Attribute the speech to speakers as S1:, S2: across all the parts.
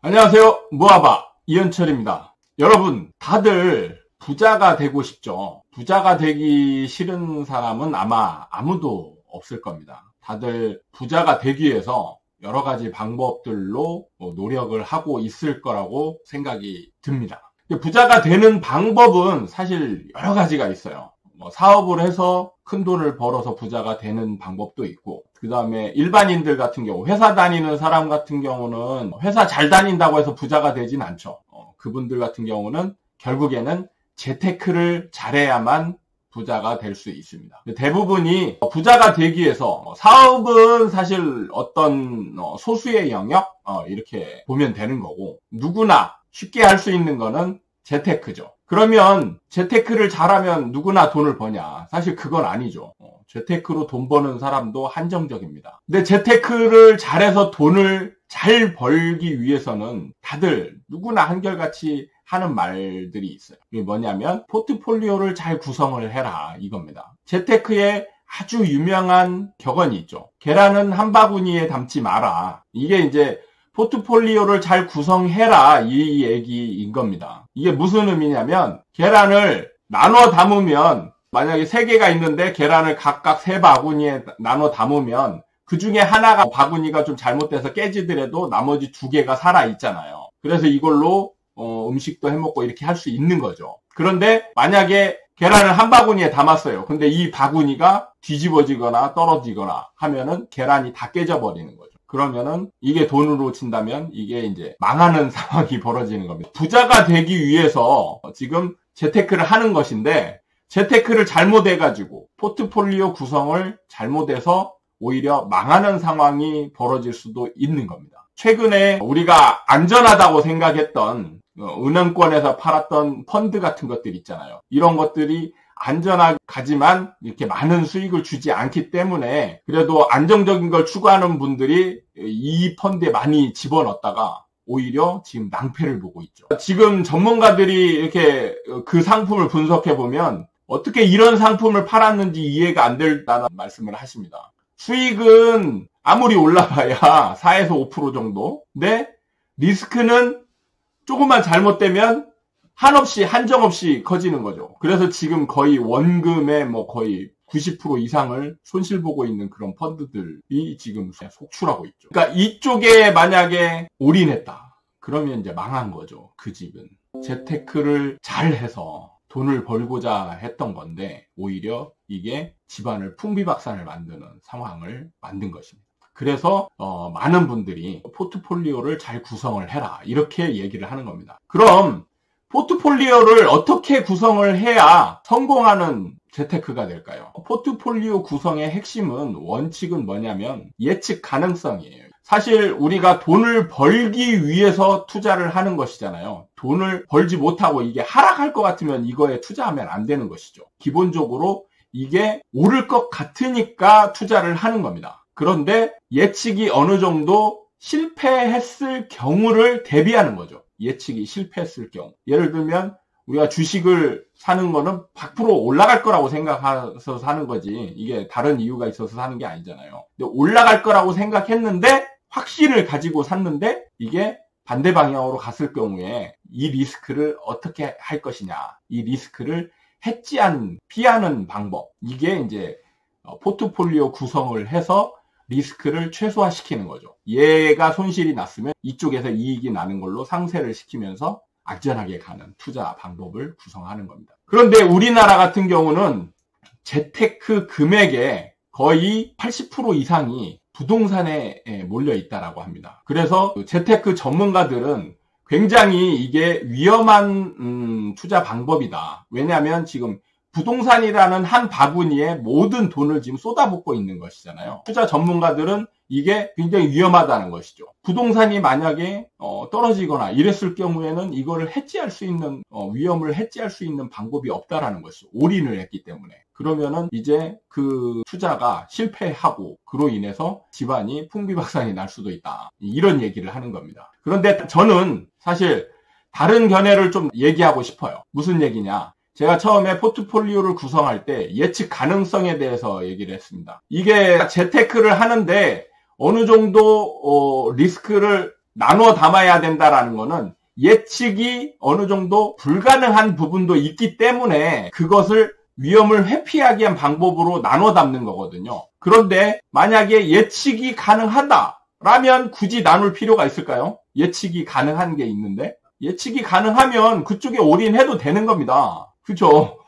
S1: 안녕하세요. 무아바 이현철입니다. 여러분, 다들 부자가 되고 싶죠? 부자가 되기 싫은 사람은 아마 아무도 없을 겁니다. 다들 부자가 되기 위해서 여러 가지 방법들로 노력을 하고 있을 거라고 생각이 듭니다. 부자가 되는 방법은 사실 여러 가지가 있어요. 사업을 해서 큰 돈을 벌어서 부자가 되는 방법도 있고, 그 다음에 일반인들 같은 경우, 회사 다니는 사람 같은 경우는 회사 잘 다닌다고 해서 부자가 되진 않죠. 그분들 같은 경우는 결국에는 재테크를 잘해야만 부자가 될 수 있습니다. 대부분이 부자가 되기 위해서 사업은 사실 어떤 소수의 영역 이렇게 보면 되는 거고, 누구나 쉽게 할 수 있는 거는 재테크죠. 그러면 재테크를 잘하면 누구나 돈을 버냐? 사실 그건 아니죠. 재테크로 돈 버는 사람도 한정적입니다. 근데 재테크를 잘해서 돈을 잘 벌기 위해서는 다들 누구나 한결같이 하는 말들이 있어요. 이게 뭐냐면 포트폴리오를 잘 구성을 해라 이겁니다. 재테크에 아주 유명한 격언이 있죠. 계란은 한 바구니에 담지 마라. 이게 이제 포트폴리오를 잘 구성해라 이 얘기인 겁니다. 이게 무슨 의미냐면 계란을 나눠 담으면 만약에 3개가 있는데 계란을 각각 3바구니에 나눠 담으면 그 중에 하나가 바구니가 좀 잘못돼서 깨지더라도 나머지 2개가 살아있잖아요. 그래서 이걸로 음식도 해먹고 이렇게 할 수 있는 거죠. 그런데 만약에 계란을 한 바구니에 담았어요. 근데 이 바구니가 뒤집어지거나 떨어지거나 하면은 계란이 다 깨져버리는 거죠. 그러면은 이게 돈으로 친다면 이게 이제 망하는 상황이 벌어지는 겁니다. 부자가 되기 위해서 지금 재테크를 하는 것인데 재테크를 잘못해가지고 포트폴리오 구성을 잘못해서 오히려 망하는 상황이 벌어질 수도 있는 겁니다. 최근에 우리가 안전하다고 생각했던 은행권에서 팔았던 펀드 같은 것들 있잖아요. 이런 것들이 안전하지만 이렇게 많은 수익을 주지 않기 때문에 그래도 안정적인 걸 추구하는 분들이 이 펀드에 많이 집어넣었다가 오히려 지금 낭패를 보고 있죠. 지금 전문가들이 이렇게 그 상품을 분석해 보면 어떻게 이런 상품을 팔았는지 이해가 안 된다는 말씀을 하십니다. 수익은 아무리 올라봐야 4에서 5% 정도. 근데 리스크는 조금만 잘못되면 한정없이 커지는 거죠. 그래서 지금 거의 원금의 거의 90% 이상을 손실 보고 있는 그런 펀드들이 지금 속출하고 있죠. 그러니까 이쪽에 만약에 올인했다. 그러면 이제 망한 거죠. 그 집은. 재테크를 잘 해서 돈을 벌고자 했던 건데 오히려 이게 집안을 풍비박산을 만드는 상황을 만든 것입니다. 그래서 많은 분들이 포트폴리오를 잘 구성을 해라 이렇게 얘기를 하는 겁니다. 그럼 포트폴리오를 어떻게 구성을 해야 성공하는 재테크가 될까요? 포트폴리오 구성의 핵심은 원칙은 뭐냐면 예측 가능성이에요. 사실 우리가 돈을 벌기 위해서 투자를 하는 것이잖아요. 돈을 벌지 못하고 이게 하락할 것 같으면 이거에 투자하면 안 되는 것이죠. 기본적으로 이게 오를 것 같으니까 투자를 하는 겁니다. 그런데 예측이 어느 정도 실패했을 경우를 대비하는 거죠. 예측이 실패했을 경우. 예를 들면 우리가 주식을 사는 거는 100% 올라갈 거라고 생각해서 사는 거지 이게 다른 이유가 있어서 사는 게 아니잖아요. 근데 올라갈 거라고 생각했는데 확신을 가지고 샀는데 이게 반대 방향으로 갔을 경우에 이 리스크를 어떻게 할 것이냐. 이 리스크를 피하는 방법. 이게 이제 포트폴리오 구성을 해서 리스크를 최소화시키는 거죠. 얘가 손실이 났으면 이쪽에서 이익이 나는 걸로 상쇄를 시키면서 안전하게 가는 투자 방법을 구성하는 겁니다. 그런데 우리나라 같은 경우는 재테크 금액의 거의 80% 이상이 부동산에 몰려 있다라고 합니다. 그래서 재테크 전문가들은 굉장히 이게 위험한 투자 방법이다. 왜냐하면 지금 부동산이라는 한 바구니에 모든 돈을 지금 쏟아붓고 있는 것이잖아요. 투자 전문가들은 이게 굉장히 위험하다는 것이죠. 부동산이 만약에 떨어지거나 이랬을 경우에는 이거를 해지할 수 있는 위험을 해지할 수 있는 방법이 없다라는 것이죠. 올인을 했기 때문에. 그러면은 이제 그 투자가 실패하고 그로 인해서 집안이 풍비박산이 날 수도 있다. 이런 얘기를 하는 겁니다. 그런데 저는 사실 다른 견해를 좀 얘기하고 싶어요. 무슨 얘기냐? 제가 처음에 포트폴리오를 구성할 때 예측 가능성에 대해서 얘기를 했습니다. 이게 재테크를 하는데 어느 정도 리스크를 나눠 담아야 된다라는 거는 예측이 어느 정도 불가능한 부분도 있기 때문에 그것을 위험을 회피하기 위한 방법으로 나눠 담는 거거든요. 그런데 만약에 예측이 가능하다라면 굳이 나눌 필요가 있을까요? 예측이 가능한 게 있는데 예측이 가능하면 그쪽에 올인해도 되는 겁니다. 그렇죠?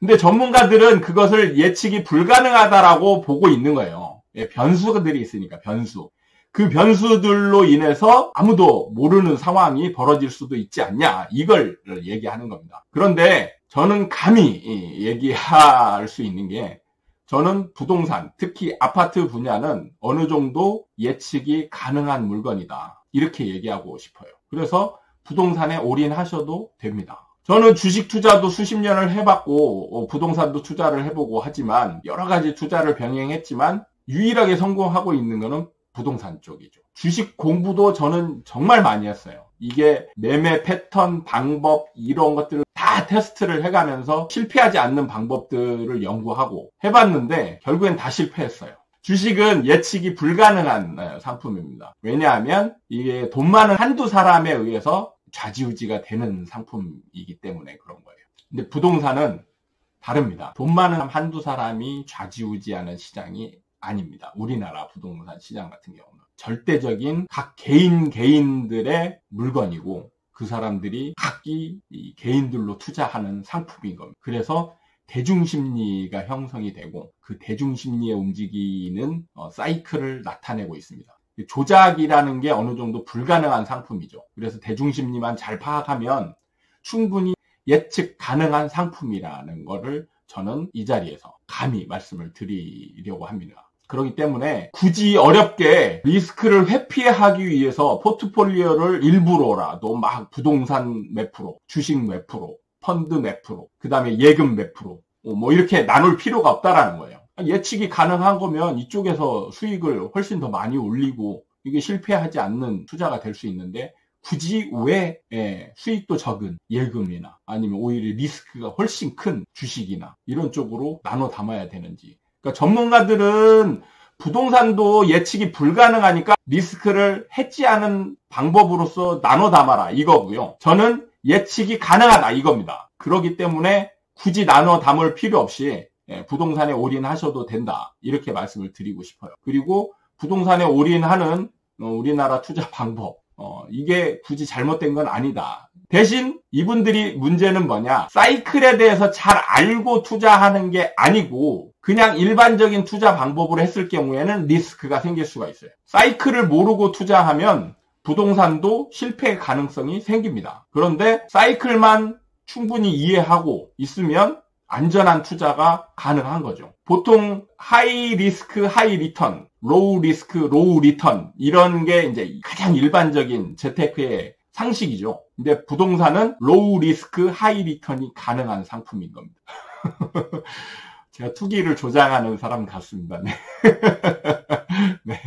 S1: 근데 전문가들은 그것을 예측이 불가능하다라고 보고 있는 거예요. 변수들이 있으니까 변수. 그 변수들로 인해서 아무도 모르는 상황이 벌어질 수도 있지 않냐 이걸 얘기하는 겁니다. 그런데 저는 감히 얘기할 수 있는 게 저는 부동산, 특히 아파트 분야는 어느 정도 예측이 가능한 물건이다. 이렇게 얘기하고 싶어요. 그래서 부동산에 올인하셔도 됩니다. 저는 주식 투자도 수십 년을 해봤고 부동산도 투자를 해보고 하지만 여러 가지 투자를 병행했지만 유일하게 성공하고 있는 거는 부동산 쪽이죠. 주식 공부도 저는 정말 많이 했어요. 이게 매매 패턴, 방법 이런 것들을 다 테스트를 해가면서 실패하지 않는 방법들을 연구하고 해봤는데 결국엔 다 실패했어요. 주식은 예측이 불가능한 상품입니다. 왜냐하면 이게 돈 많은 한두 사람에 의해서 좌지우지가 되는 상품이기 때문에 그런 거예요. 근데 부동산은 다릅니다. 돈 많은 한두 사람이 좌지우지하는 시장이 아닙니다. 우리나라 부동산 시장 같은 경우는 절대적인 각 개인들의 물건이고 그 사람들이 각기 이 개인들로 투자하는 상품인 겁니다. 그래서 대중심리가 형성이 되고 그 대중심리에 움직이는 사이클을 나타내고 있습니다. 조작이라는 게 어느 정도 불가능한 상품이죠. 그래서 대중심리만 잘 파악하면 충분히 예측 가능한 상품이라는 거를 저는 이 자리에서 감히 말씀을 드리려고 합니다. 그렇기 때문에 굳이 어렵게 리스크를 회피하기 위해서 포트폴리오를 일부러라도 막 부동산 몇 프로, 주식 몇 프로, 펀드 몇 프로, 그 다음에 예금 몇 프로 뭐 이렇게 나눌 필요가 없다라는 거예요. 예측이 가능한 거면 이쪽에서 수익을 훨씬 더 많이 올리고 이게 실패하지 않는 투자가 될 수 있는데 굳이 왜 수익도 적은 예금이나 아니면 오히려 리스크가 훨씬 큰 주식이나 이런 쪽으로 나눠 담아야 되는지. 그러니까 전문가들은 부동산도 예측이 불가능하니까 리스크를 해지하는 방법으로서 나눠 담아라 이거고요. 저는 예측이 가능하다 이겁니다. 그렇기 때문에 굳이 나눠 담을 필요 없이 부동산에 올인하셔도 된다 이렇게 말씀을 드리고 싶어요. 그리고 부동산에 올인하는 우리나라 투자 방법 이게 굳이 잘못된 건 아니다. 대신 이분들이 문제는 뭐냐, 사이클에 대해서 잘 알고 투자하는 게 아니고 그냥 일반적인 투자 방법으로 했을 경우에는 리스크가 생길 수가 있어요. 사이클을 모르고 투자하면 부동산도 실패의 가능성이 생깁니다. 그런데 사이클만 충분히 이해하고 있으면 안전한 투자가 가능한 거죠. 보통 하이 리스크 하이 리턴, 로우 리스크 로우 리턴 이런 게 이제 가장 일반적인 재테크의 상식이죠. 근데 부동산은 로우 리스크 하이 리턴이 가능한 상품인 겁니다. 제가 투기를 조장하는 사람 같습니다. 네. 네.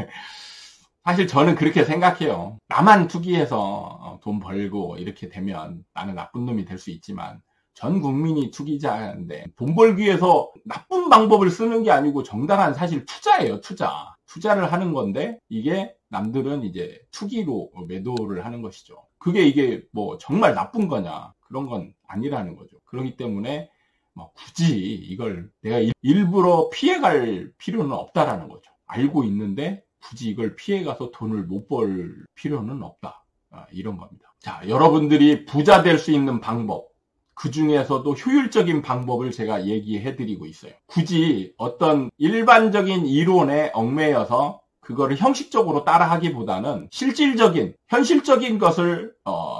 S1: 사실 저는 그렇게 생각해요. 나만 투기해서 돈 벌고 이렇게 되면 나는 나쁜 놈이 될 수 있지만 전 국민이 투기자인데 돈 벌기 위해서 나쁜 방법을 쓰는 게 아니고 정당한 사실 투자예요. 투자를 하는 건데 이게 남들은 이제 투기로 매도를 하는 것이죠. 그게 이게 뭐 정말 나쁜 거냐 그런 건 아니라는 거죠. 그렇기 때문에 뭐 굳이 이걸 내가 일부러 피해갈 필요는 없다라는 거죠. 알고 있는데 굳이 이걸 피해가서 돈을 못 벌 필요는 없다. 이런 겁니다. 자, 여러분들이 부자 될 수 있는 방법, 그 중에서도 효율적인 방법을 제가 얘기해 드리고 있어요. 굳이 어떤 일반적인 이론에 얽매여서 그거를 형식적으로 따라하기보다는 실질적인, 현실적인 것을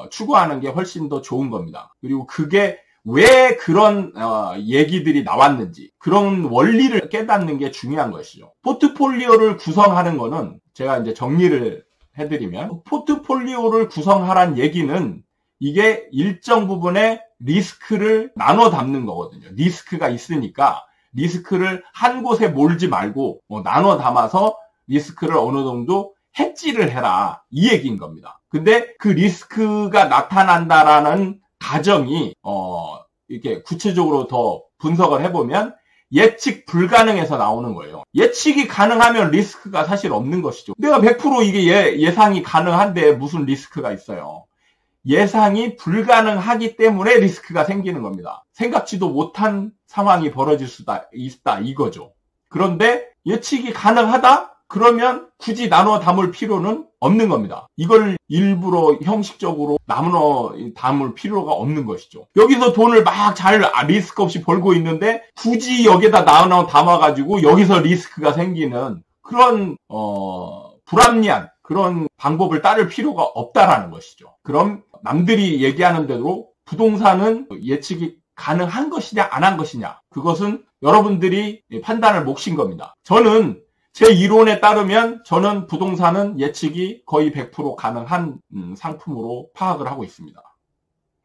S1: 추구하는 게 훨씬 더 좋은 겁니다. 그리고 그게 왜 그런 얘기들이 나왔는지 그런 원리를 깨닫는 게 중요한 것이죠. 포트폴리오를 구성하는 거는 제가 이제 정리를 해드리면 포트폴리오를 구성하란 얘기는 이게 일정 부분의 리스크를 나눠 담는 거거든요. 리스크가 있으니까 리스크를 한 곳에 몰지 말고 나눠 담아서 리스크를 어느 정도 해지를 해라 이 얘기인 겁니다. 근데 그 리스크가 나타난다라는 가정이 이렇게 구체적으로 더 분석을 해보면 예측 불가능해서 나오는 거예요. 예측이 가능하면 리스크가 사실 없는 것이죠. 내가 100% 이게 예상이 가능한데 무슨 리스크가 있어요. 예상이 불가능하기 때문에 리스크가 생기는 겁니다. 생각지도 못한 상황이 벌어질 수도 있다 이거죠. 그런데 예측이 가능하다? 그러면 굳이 나눠 담을 필요는 없는 겁니다. 이걸 일부러 형식적으로 나눠 담을 필요가 없는 것이죠. 여기서 돈을 막 잘 리스크 없이 벌고 있는데 굳이 여기다 나눠 담아가지고 여기서 리스크가 생기는 그런 불합리한 그런 방법을 따를 필요가 없다라는 것이죠. 그럼 남들이 얘기하는 대로 부동산은 예측이 가능한 것이냐 안 한 것이냐 그것은 여러분들이 판단을 몫인 겁니다. 저는 제 이론에 따르면 저는 부동산은 예측이 거의 100% 가능한 상품으로 파악을 하고 있습니다.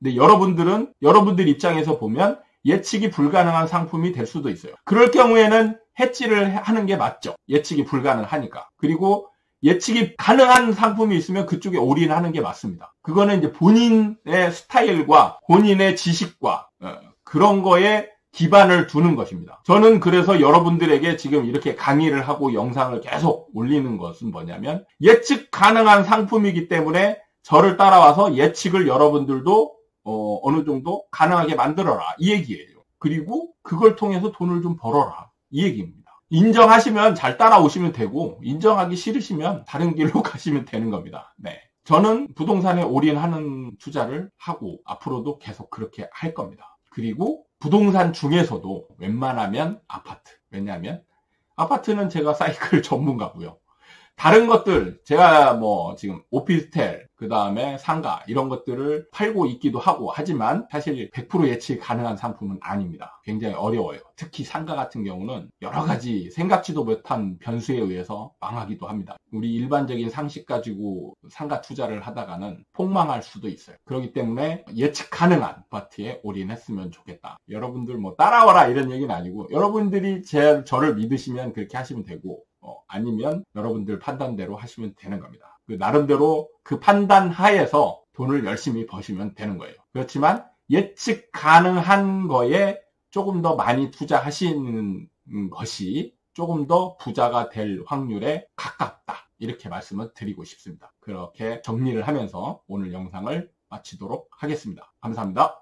S1: 근데 여러분들 입장에서 보면 예측이 불가능한 상품이 될 수도 있어요. 그럴 경우에는 해지를 하는 게 맞죠. 예측이 불가능하니까. 그리고 예측이 가능한 상품이 있으면 그쪽에 올인하는 게 맞습니다. 그거는 이제 본인의 스타일과 본인의 지식과 그런 거에 기반을 두는 것입니다. 저는 그래서 여러분들에게 지금 이렇게 강의를 하고 영상을 계속 올리는 것은 뭐냐면 예측 가능한 상품이기 때문에 저를 따라와서 예측을 여러분들도 어느 정도 가능하게 만들어라 이 얘기예요. 그리고 그걸 통해서 돈을 좀 벌어라 이 얘기입니다. 인정하시면 잘 따라오시면 되고 인정하기 싫으시면 다른 길로 가시면 되는 겁니다. 네. 저는 부동산에 올인하는 투자를 하고 앞으로도 계속 그렇게 할 겁니다. 그리고 부동산 중에서도 웬만하면 아파트. 왜냐하면 아파트는 제가 사이클 전문가고요. 다른 것들 제가 뭐 지금 오피스텔 그 다음에 상가 이런 것들을 팔고 있기도 하고 하지만 사실 100% 예측 가능한 상품은 아닙니다. 굉장히 어려워요. 특히 상가 같은 경우는 여러 가지 생각지도 못한 변수에 의해서 망하기도 합니다. 우리 일반적인 상식 가지고 상가 투자를 하다가는 폭망할 수도 있어요. 그렇기 때문에 예측 가능한 아파트에 올인했으면 좋겠다. 여러분들 뭐 따라와라 이런 얘기는 아니고 여러분들이 저를 믿으시면 그렇게 하시면 되고 아니면 여러분들 판단대로 하시면 되는 겁니다. 나름대로 그 판단 하에서 돈을 열심히 버시면 되는 거예요. 그렇지만 예측 가능한 거에 조금 더 많이 투자하시는 것이 조금 더 부자가 될 확률에 가깝다. 이렇게 말씀을 드리고 싶습니다. 그렇게 정리를 하면서 오늘 영상을 마치도록 하겠습니다. 감사합니다.